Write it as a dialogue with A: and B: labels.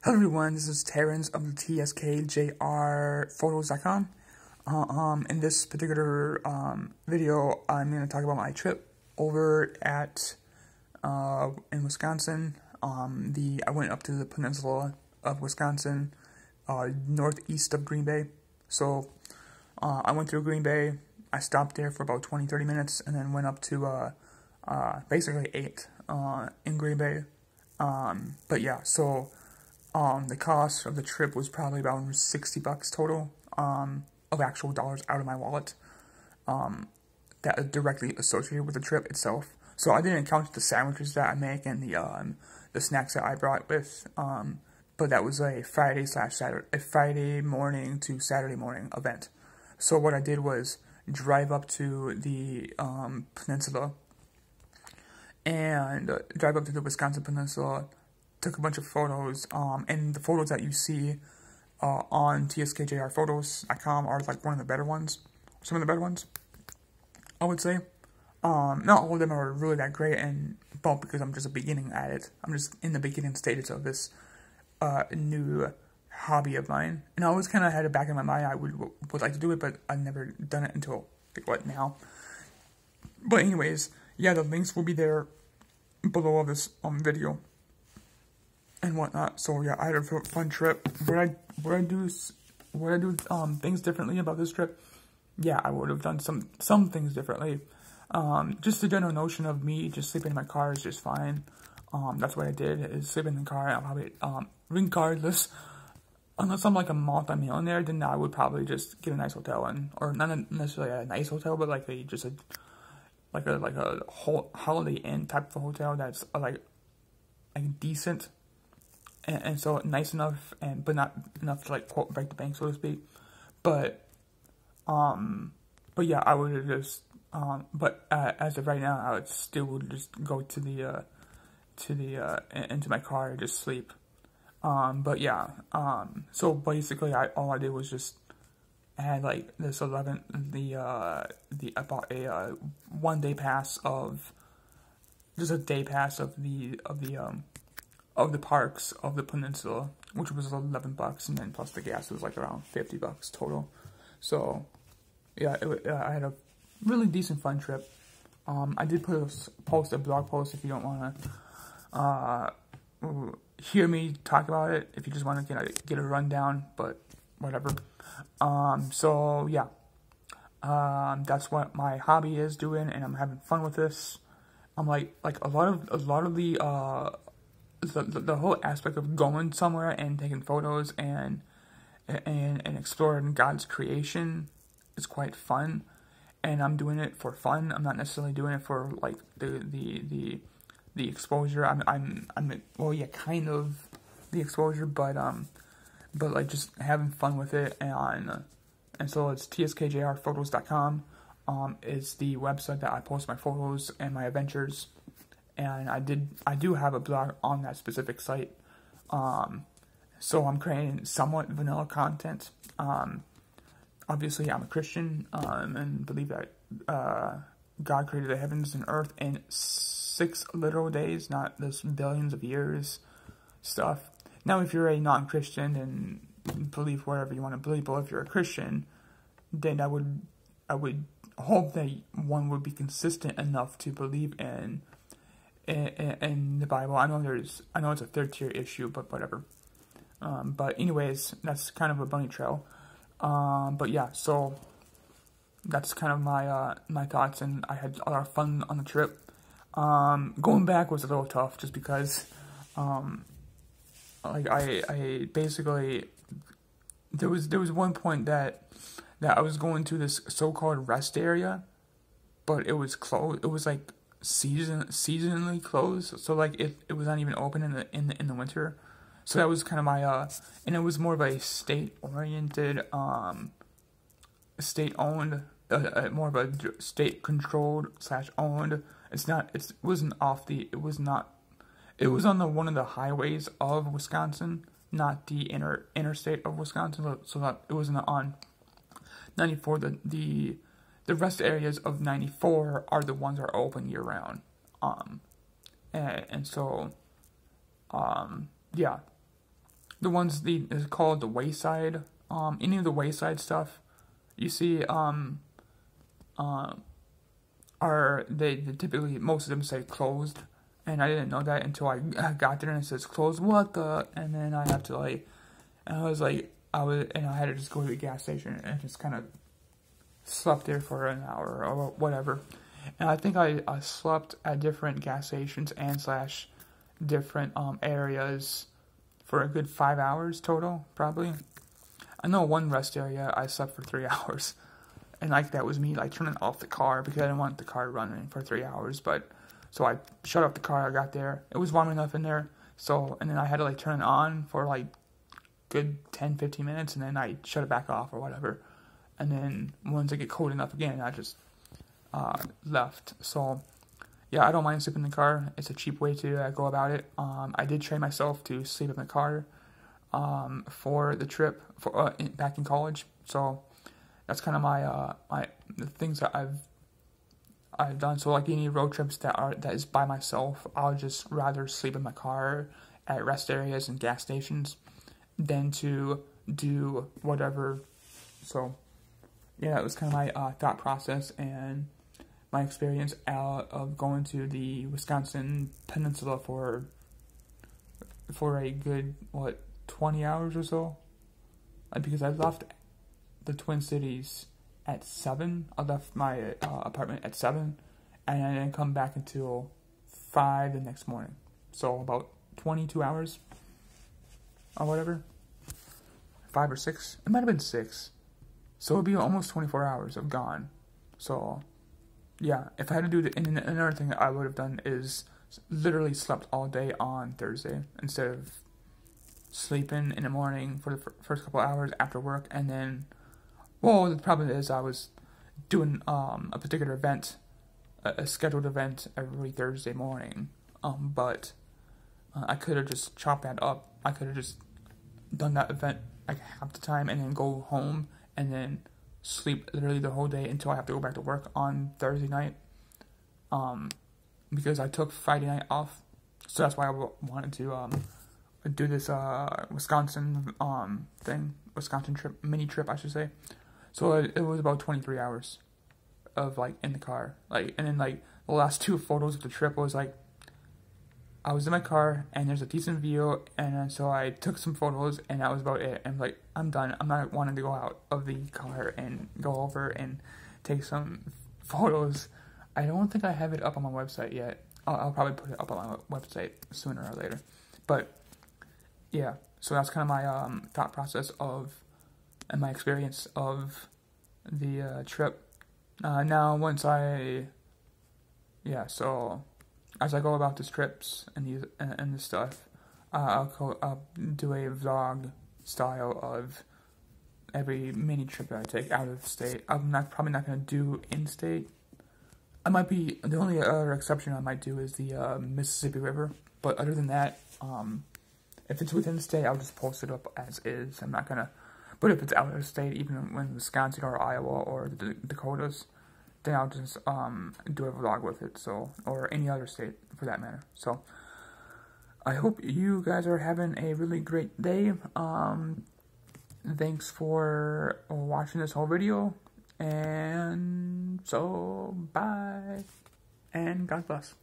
A: Hello everyone, this is Terrence of the TSKJRphotos.com. In this particular video, I'm going to talk about my trip over at in Wisconsin. I went up to the peninsula of Wisconsin, northeast of Green Bay. So I went through Green Bay. I stopped there for about 20-30 minutes, and then went up to basically ate in Green Bay. But yeah, so. The cost of the trip was probably about $60 total, of actual dollars out of my wallet, that are directly associated with the trip itself. So I didn't count the sandwiches that I make and the snacks that I brought with, but that was a Friday morning to Saturday morning event. So what I did was drive up to the, peninsula, and drive up to the Wisconsin Peninsula, took a bunch of photos, and the photos that you see on TSKJRphotos.com are like one of the better ones, some of the better ones, I would say. Not all of them are really that great, and well, because I'm just beginning at it. I'm just in the beginning stages of this new hobby of mine, and I always kind of had it back in my mind I would like to do it, but I've never done it until like what now. But anyways, yeah, the links will be there below this video and whatnot. So yeah, I had a fun trip. Would I do things differently about this trip? Yeah, I would have done some things differently. Just the general notion of me just sleeping in my car is just fine. That's what I did, is sleep in the car. And I'll probably regardless, unless I'm like a multi-millionaire, then I would probably just get a nice hotel, or not necessarily a nice hotel, but like a whole Holiday Inn type of hotel that's like decent. And so nice enough, but not enough to like quote break the bank, so to speak. But yeah, I would have just as of right now, I would still just go into my car and just sleep. But yeah, so basically, all I did was just had like this I bought a 1 day pass of just a day pass of the parks of the peninsula, which was $11, and then plus the gas was like around $50 total. So yeah, I had a really decent fun trip. I did post a blog post if you don't want to hear me talk about it, if you just want to get a rundown, but whatever. So yeah, that's what my hobby is doing, and I'm having fun with this. I'm like a lot of the whole aspect of going somewhere and taking photos and exploring God's creation is quite fun, and I'm doing it for fun. I'm not necessarily doing it for like the exposure. I'm well, yeah, kind of the exposure, but like just having fun with it, and so it's TSKJRphotos.com is the website that I post my photos and my adventures. And I do have a blog on that specific site. So I'm creating somewhat vanilla content. Obviously I'm a Christian, and believe that God created the heavens and earth in 6 literal days, not this billions of years stuff. Now, if you're a non-Christian and believe whatever you want to believe, but if you're a Christian, then I would hope that one would be consistent enough to believe in the Bible. I know it's a 3rd tier issue, but whatever. But anyways, that's kind of a bunny trail. But yeah, so that's kind of my thoughts, and I had a lot of fun on the trip. Going back was a little tough, just because like I basically there was one point that I was going to this so-called rest area, but it was closed. It was like seasonally closed, so like it was not even open in the winter. So that was kind of my and it was more of a state-oriented, state-owned, more of a state-controlled / owned. It was on one of the highways of Wisconsin, not the interstate of Wisconsin. So that it wasn't on 94. The rest areas of 94 are the ones that are open year round. And so, yeah. the ones is called the Wayside. Any of the Wayside stuff you see are they typically, most of them say closed, and I didn't know that until I got there and it says closed. What the? And then I have to and I had to just go to the gas station and just kind of slept there for an hour or whatever. And I think I slept at different gas stations and slash different areas for a good 5 hours total, probably. I know one rest area I slept for 3 hours. And that was me turning off the car because I didn't want the car running for 3 hours. But so I shut off the car. I got there. It was warm enough in there. So and then I had to turn it on for good 10-15 minutes, and then I shut it back off or whatever. And then once it get cold enough again, I just left. So yeah, I don't mind sleeping in the car. It's a cheap way to go about it. I did train myself to sleep in the car for the trip back in college. So that's kind of the things that I've done. So any road trips that is by myself, I'll just rather sleep in my car at rest areas and gas stations than to do whatever. So yeah, it was kind of my thought process and my experience out of going to the Wisconsin Peninsula for a good 20 hours or so, because I left the Twin Cities at 7. I left my apartment at 7, and I didn't come back until 5 the next morning. So about 22 hours or whatever. 5 or 6. It might have been 6. So it would be almost 24 hours of gone. So yeah, if I had to do it, and another thing that I would have done is literally slept all day on Thursday instead of sleeping in the morning for the first couple hours after work, and then, well, the problem is I was doing a particular event, a scheduled event every Thursday morning, but I could have just chopped that up. I could have just done that event half the time and then go home and then sleep literally the whole day until I have to go back to work on Thursday night, because I took Friday night off, so that's why I wanted to do this Wisconsin Wisconsin mini trip, I should say. So it was about 23 hours of in the car, and then the last 2 photos of the trip was I was in my car and there's a decent view, and then so I took some photos and that was about it. And I'm done. I'm not wanting to go out of the car and go over and take some photos. I don't think I have it up on my website yet. I'll probably put it up on my website sooner or later. But yeah, so that's kind of my thought process and my experience of the trip. Now as I go about these trips and this stuff, I'll do a vlog style of every mini trip that I take out of the state. I'm probably not going to do in-state. I might be, the only other exception I might do is the Mississippi River. But other than that, if it's within the state, I'll just post it up as is. I'm not going to, but if it's out of the state, even when Wisconsin or Iowa or the Dakotas, then I'll just do a vlog with it, or any other state for that matter. So I hope you guys are having a really great day. Thanks for watching this whole video, and so bye, and God bless.